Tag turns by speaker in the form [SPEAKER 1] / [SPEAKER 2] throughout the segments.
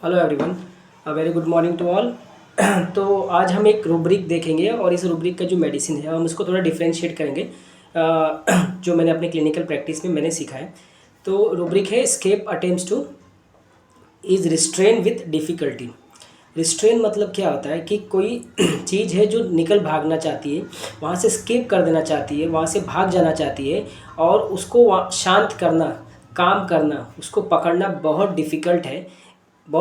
[SPEAKER 1] Hello everyone, a very good morning to all. तो आज हम एक रूब्रिक देखेंगे और इस रूब्रिक का जो मेडिसिन है हम उसको थोड़ा डिफरेंशिएट करेंगे। जो मैंने अपने क्लिनिकल प्रैक्टिस में मैंने सीखा है। तो रूब्रिक है escape attempts to is restrain with difficulty. Restrain मतलब क्या होता है कि कोई चीज़ है जो निकल भागना चाहती है, वहाँ से स्केप कर देना चाहती है, वहाँ से भाग जाना चाहती है और उसको शांत करना, काम करना, उसको पकड़ना बहुत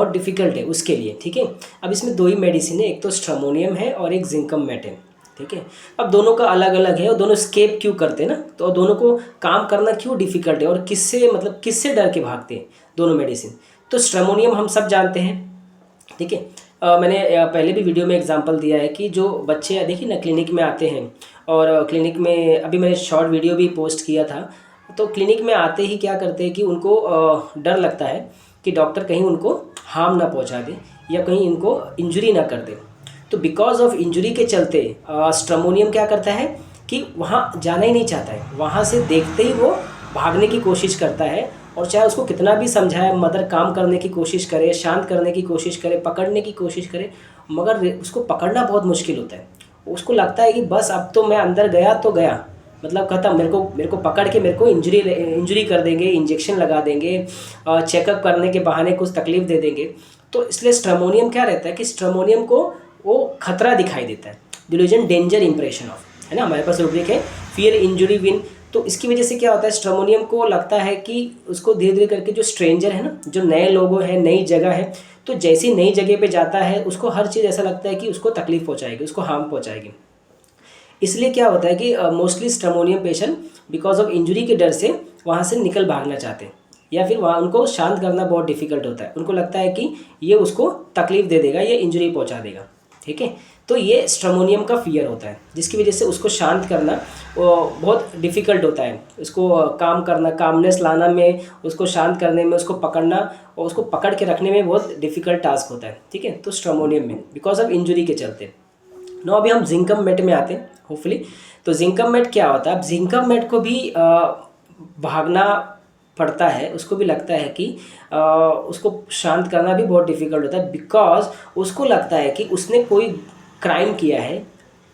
[SPEAKER 1] डिफ़िकल्ट है उसके लिए। ठीक है। अब इसमें दो ही मेडिसिन है, एक तो स्ट्रमोनियम है और एक जिंकम मेट है। ठीक है। अब दोनों का अलग अलग है और दोनों स्केप क्यों करते हैं ना, तो दोनों को काम करना क्यों डिफ़िकल्ट है और किससे डर के भागते हैं दोनों मेडिसिन। तो स्ट्रमोनियम हम सब जानते हैं। ठीक है। मैंने पहले भी वीडियो में एग्जांपल दिया है कि जो बच्चे देखिए ना क्लिनिक में आते हैं और क्लिनिक में अभी मैंने शॉर्ट वीडियो भी पोस्ट किया था। तो क्लिनिक में आते ही क्या करते हैं कि उनको डर लगता है कि डॉक्टर कहीं उनको हार्म ना पहुंचा दे या कहीं इनको इंजरी ना कर दे। तो बिकॉज ऑफ इंजरी के चलते स्ट्रमोनियम क्या करता है कि वहाँ जाना ही नहीं चाहता है, वहाँ से देखते ही वो भागने की कोशिश करता है। और चाहे उसको कितना भी समझाए, मदर काम करने की कोशिश करे, शांत करने की कोशिश करे, पकड़ने की कोशिश करे, मगर उसको पकड़ना बहुत मुश्किल होता है। उसको लगता है कि बस अब तो मैं अंदर गया तो गया, मतलब खत्म, मेरे को पकड़ के मेरे को इंजरी कर देंगे, इंजेक्शन लगा देंगे, चेकअप करने के बहाने कुछ तकलीफ दे देंगे। तो इसलिए स्ट्रमोनियम क्या रहता है कि स्ट्रमोनियम को वो खतरा दिखाई देता है, डिल्यूजन डेंजर इंप्रेशन ऑफ, है ना। हमारे पास रूब्रिक है फियर इंजरी विन। तो इसकी वजह से क्या होता है, स्ट्रमोनियम को लगता है कि उसको धीरे धीरे करके जो स्ट्रेंजर है ना, जो नए लोगों है, नई जगह है, तो जैसी नई जगह पे जाता है उसको हर चीज़ ऐसा लगता है कि उसको तकलीफ पहुंचाएगी, उसको हार्म पहुंचाएगी। इसलिए क्या होता है कि mostly stramonium patient because of injury के डर से वहाँ से निकल भागना चाहते हैं या फिर वहाँ उनको शांत करना बहुत डिफिकल्ट होता है। उनको लगता है कि ये उसको तकलीफ दे देगा, ये इंजरी पहुँचा देगा। ठीक है। तो ये स्ट्रमोनियम का फियर होता है जिसकी वजह से उसको शांत करना बहुत डिफ़िकल्ट होता है। उसको काम करना, कामनेस लाना में, उसको शांत करने में, उसको पकड़ना और उसको पकड़ के रखने में बहुत डिफ़िकल्ट टास्क होता है। ठीक है। तो स्ट्रमोनियम में बिकॉज ऑफ इंजरी के चलते। नो अभी हम जिंकम मेट में आते हैं होपफुली। तो जिंकम मेट क्या होता है, अब जिंकम मेट को भी भागना पड़ता है, उसको भी लगता है कि उसको शांत करना भी बहुत डिफ़िकल्ट होता है बिकॉज उसको लगता है कि उसने कोई क्राइम किया है।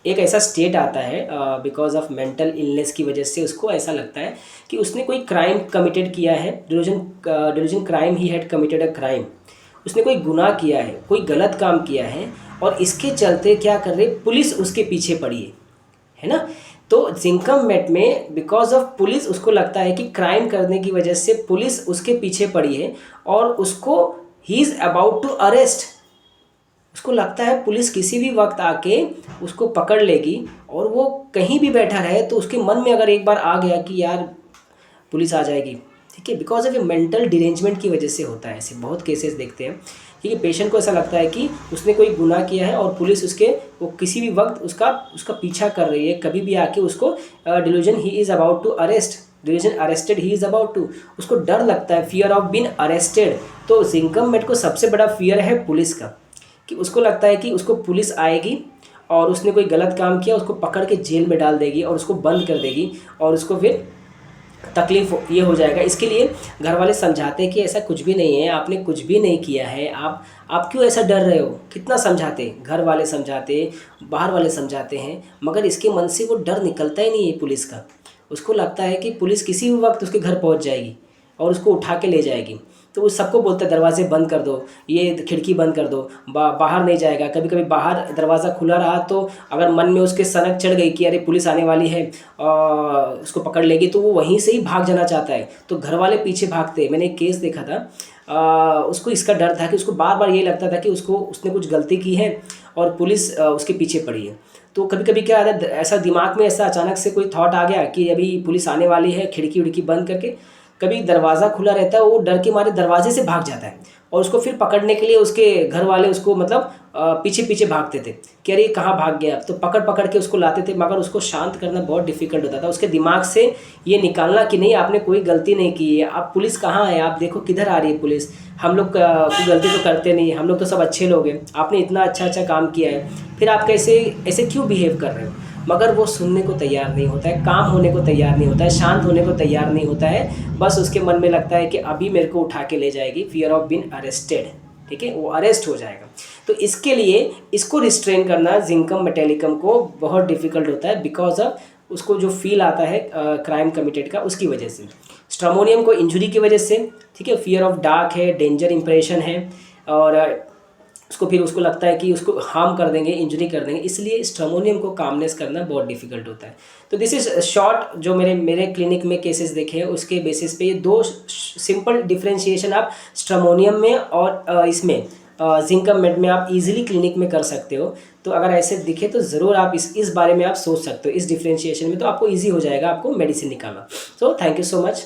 [SPEAKER 1] एक ऐसा स्टेट आता है बिकॉज ऑफ मेंटल इलनेस की वजह से उसको ऐसा लगता है कि उसने कोई क्राइम कमिटेड किया है। Delusion crime, he had committed a crime. उसने कोई गुनाह किया है, कोई गलत काम किया है और इसके चलते क्या कर रही, पुलिस उसके पीछे पड़ी है ना। तो जिंकम मेट में बिकॉज ऑफ पुलिस, उसको लगता है कि क्राइम करने की वजह से पुलिस उसके पीछे पड़ी है और उसको ही इज़ अबाउट टू अरेस्ट। उसको लगता है पुलिस किसी भी वक्त आके उसको पकड़ लेगी और वो कहीं भी बैठा रहे तो उसके मन में अगर एक बार आ गया कि यार पुलिस आ जाएगी। ठीक है। बिकॉज ऑफ ये मेंटल डिरेंजमेंट की वजह से होता है। ऐसे बहुत केसेस देखते हैं। ठीक है। पेशेंट को ऐसा लगता है कि उसने कोई गुनाह किया है और पुलिस वो किसी भी वक्त उसका पीछा कर रही है, कभी भी आके उसको डिल्यूजन ही is about to arrest, delusion arrested ही इज़ अबाउट टू, उसको डर लगता है, फियर ऑफ बीन अरेस्टेड। तो जिंकम मेट को सबसे बड़ा फियर है पुलिस का, कि उसको लगता है कि उसको पुलिस आएगी और उसने कोई गलत काम किया, उसको पकड़ के जेल में डाल देगी और उसको बंद कर देगी और उसको फिर तकलीफ ये हो जाएगा। इसके लिए घर वाले समझाते हैं कि ऐसा कुछ भी नहीं है, आपने कुछ भी नहीं किया है, आप क्यों ऐसा डर रहे हो। कितना समझाते, घर वाले समझाते, बाहर वाले समझाते हैं, मगर इसके मन से वो डर निकलता ही नहीं है पुलिस का। उसको लगता है कि पुलिस किसी भी वक्त उसके घर पहुंच जाएगी और उसको उठा के ले जाएगी। तो वो सबको बोलता है दरवाजे बंद कर दो, ये खिड़की बंद कर दो, बाहर नहीं जाएगा। कभी कभी बाहर दरवाज़ा खुला रहा तो अगर मन में उसके सनक चढ़ गई कि अरे पुलिस आने वाली है, उसको पकड़ लेगी, तो वो वहीं से ही भाग जाना चाहता है। तो घर वाले पीछे भागते हैं। मैंने एक केस देखा था, उसको इसका डर था कि उसको बार बार ये लगता था कि उसने कुछ गलती की है और पुलिस उसके पीछे पड़ी है। तो कभी कभी क्या आता है, ऐसा दिमाग में ऐसा अचानक से कोई थॉट आ गया कि अभी पुलिस आने वाली है, खिड़की उड़की बंद करके, कभी दरवाज़ा खुला रहता है, वो डर के मारे दरवाजे से भाग जाता है और उसको फिर पकड़ने के लिए उसके घर वाले उसको मतलब पीछे पीछे भागते थे कि अरे कहाँ भाग गया। तो पकड़ पकड़ के उसको लाते थे, मगर उसको शांत करना बहुत डिफिकल्ट होता था। उसके दिमाग से ये निकालना कि नहीं आपने कोई गलती नहीं की है, आप पुलिस कहाँ है, आप देखो किधर आ रही है पुलिस, हम लोग कोई गलती तो करते नहीं, हम लोग तो सब अच्छे लोग हैं, आपने इतना अच्छा काम किया है, फिर आप कैसे ऐसे क्यों बिहेव कर रहे हो। मगर वो सुनने को तैयार नहीं होता है, काम होने को तैयार नहीं होता है, शांत होने को तैयार नहीं होता है। बस उसके मन में लगता है कि अभी मेरे को उठा के ले जाएगी, फियर ऑफ बीइंग अरेस्टेड। ठीक है, वो अरेस्ट हो जाएगा। तो इसके लिए इसको रिस्ट्रेन करना जिंकम मेटेलिकम को बहुत डिफिकल्ट होता है, बिकॉज ऑफ उसको जो फील आता है क्राइम कमिटेड का, उसकी वजह से। स्ट्रामोनियम को इंजुरी की वजह से, ठीक है, फियर ऑफ डार्क है, डेंजर इंप्रेशन है, और उसको फिर उसको लगता है कि उसको हार्म कर देंगे, इंजरी कर देंगे, इसलिए स्ट्रामोनियम को कामनेस करना बहुत डिफिकल्ट होता है। तो दिस इज शॉर्ट जो मेरे क्लिनिक में केसेस देखे हैं उसके बेसिस पे ये दो सिंपल डिफरेंशिएशन आप स्ट्रामोनियम में और इसमें जिंकम मेड में आप इजीली क्लिनिक में कर सकते हो। तो अगर ऐसे दिखे तो ज़रूर आप इस बारे में आप सोच सकते हो, इस डिफरेंशिएशन में, तो आपको ईजी हो जाएगा आपको मेडिसिन निकालना। So thank you so much.